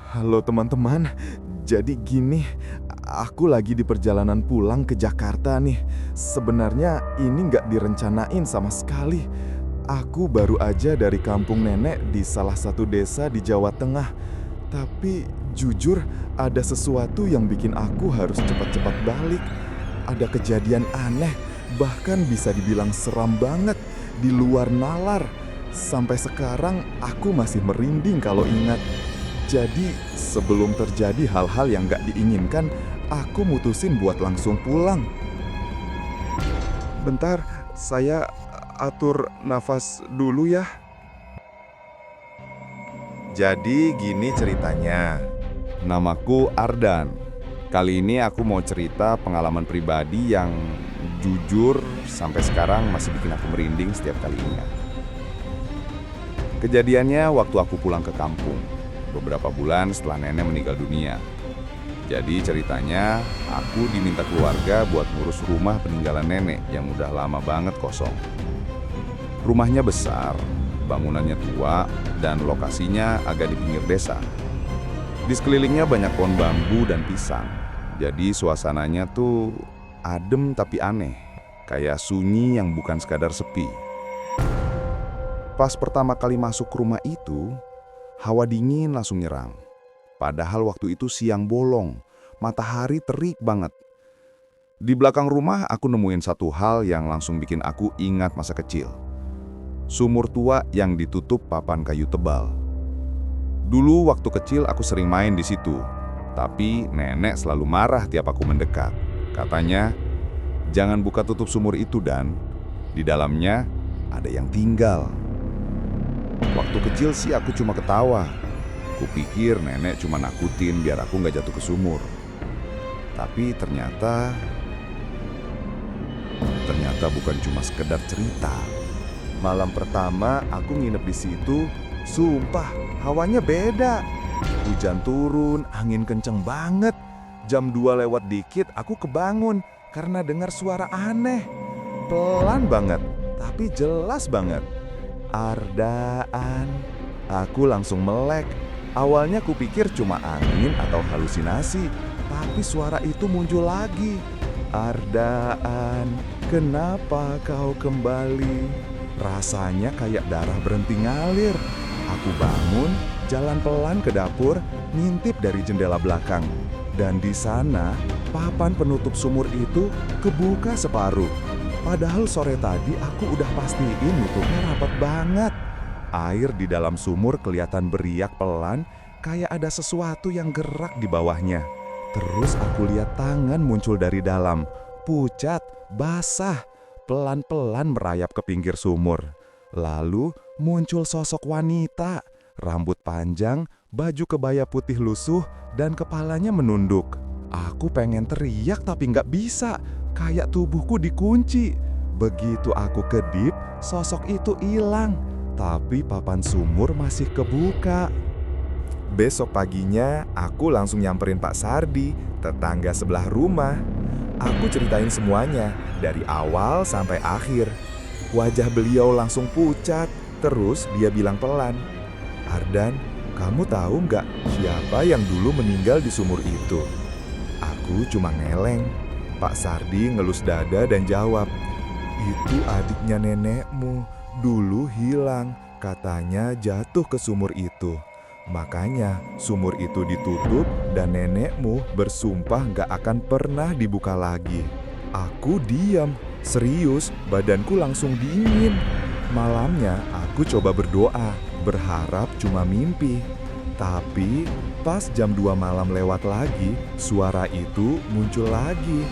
Halo teman-teman, jadi gini, aku lagi di perjalanan pulang ke Jakarta nih. Sebenarnya ini nggak direncanain sama sekali. Aku baru aja dari kampung nenek di salah satu desa di Jawa Tengah. Tapi jujur ada sesuatu yang bikin aku harus cepat-cepat balik. Ada kejadian aneh, bahkan bisa dibilang seram banget, di luar nalar. Sampai sekarang aku masih merinding kalau ingat. Jadi sebelum terjadi hal-hal yang gak diinginkan, aku mutusin buat langsung pulang. Bentar, saya atur nafas dulu ya. Jadi gini ceritanya. Namaku Ardan. Kali ini aku mau cerita pengalaman pribadi yang jujur sampai sekarang masih bikin aku merinding setiap kali ingat. Kejadiannya waktu aku pulang ke kampung, beberapa bulan setelah nenek meninggal dunia. Jadi ceritanya, aku diminta keluarga buat ngurus rumah peninggalan nenek yang udah lama banget kosong. Rumahnya besar, bangunannya tua, dan lokasinya agak di pinggir desa. Di sekelilingnya banyak pohon bambu dan pisang. Jadi suasananya tuh adem tapi aneh, kayak sunyi yang bukan sekadar sepi. Pas pertama kali masuk rumah itu, hawa dingin langsung nyerang. Padahal waktu itu siang bolong, matahari terik banget. Di belakang rumah aku nemuin satu hal yang langsung bikin aku ingat masa kecil. Sumur tua yang ditutup papan kayu tebal. Dulu waktu kecil aku sering main di situ, tapi nenek selalu marah tiap aku mendekat. Katanya, jangan buka tutup sumur itu Dan, di dalamnya ada yang tinggal. Waktu kecil sih aku cuma ketawa. Kupikir nenek cuma nakutin biar aku nggak jatuh ke sumur. Tapi ternyata bukan cuma sekedar cerita. Malam pertama aku nginep di situ, sumpah hawanya beda. Hujan turun, angin kenceng banget. Jam 2 lewat dikit aku kebangun karena dengar suara aneh. Pelan banget, tapi jelas banget. Ardaan. Aku langsung melek. Awalnya kupikir cuma angin atau halusinasi, tapi suara itu muncul lagi. Ardaan, kenapa kau kembali? Rasanya kayak darah berhenti ngalir. Aku bangun, jalan pelan ke dapur, ngintip dari jendela belakang. Dan di sana, papan penutup sumur itu kebuka separuh. Padahal sore tadi aku udah pastiin nutupnya rapat banget. Air di dalam sumur kelihatan beriak pelan, kayak ada sesuatu yang gerak di bawahnya. Terus aku lihat tangan muncul dari dalam, pucat, basah, pelan-pelan merayap ke pinggir sumur. Lalu muncul sosok wanita, rambut panjang, baju kebaya putih lusuh, dan kepalanya menunduk. Aku pengen teriak tapi nggak bisa, kayak tubuhku dikunci. Begitu aku kedip, sosok itu hilang, tapi papan sumur masih kebuka. Besok paginya, aku langsung nyamperin Pak Sardi, tetangga sebelah rumah. Aku ceritain semuanya, dari awal sampai akhir. Wajah beliau langsung pucat, terus dia bilang pelan, "Ardan, kamu tahu nggak siapa yang dulu meninggal di sumur itu?" Aku cuma ngeleng. Pak Sardi ngelus dada dan jawab, "Itu adiknya nenekmu, dulu hilang, katanya jatuh ke sumur itu. Makanya sumur itu ditutup dan nenekmu bersumpah gak akan pernah dibuka lagi." Aku diam, serius, badanku langsung dingin. Malamnya aku coba berdoa, berharap cuma mimpi. Tapi pas jam 2 malam lewat lagi, suara itu muncul lagi.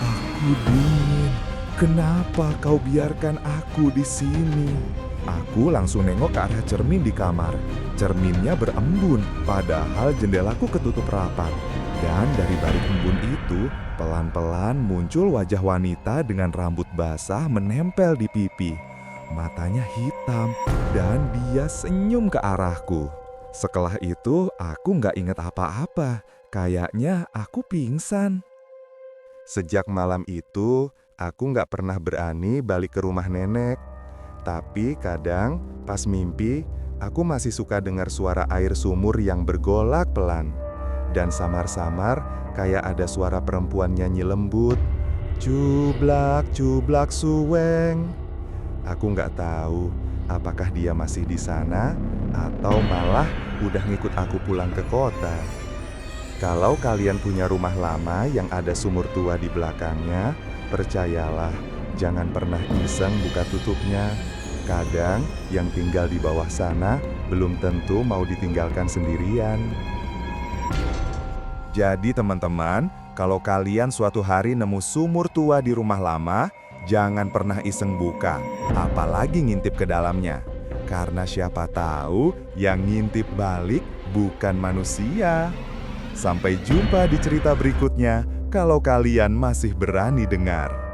"Aku dingin, kenapa kau biarkan aku di sini?" Aku langsung nengok ke arah cermin di kamar. Cerminnya berembun, padahal jendelaku ketutup rapat. Dan dari balik embun itu, pelan-pelan muncul wajah wanita dengan rambut basah menempel di pipi. Matanya hitam, dan dia senyum ke arahku. Setelah itu, aku nggak inget apa-apa. Kayaknya aku pingsan. Sejak malam itu, aku nggak pernah berani balik ke rumah nenek. Tapi kadang pas mimpi, Aku masih suka dengar suara air sumur yang bergolak pelan. Dan samar-samar kayak ada suara perempuan nyanyi lembut. Cublak, cublak suweng. Aku nggak tahu apakah dia masih di sana atau malah udah ngikut aku pulang ke kota. Kalau kalian punya rumah lama yang ada sumur tua di belakangnya, percayalah, jangan pernah iseng buka tutupnya. Kadang yang tinggal di bawah sana belum tentu mau ditinggalkan sendirian. Jadi teman-teman, kalau kalian suatu hari nemu sumur tua di rumah lama, jangan pernah iseng buka, apalagi ngintip ke dalamnya. Karena siapa tahu yang ngintip balik bukan manusia. Sampai jumpa di cerita berikutnya, kalau kalian masih berani dengar.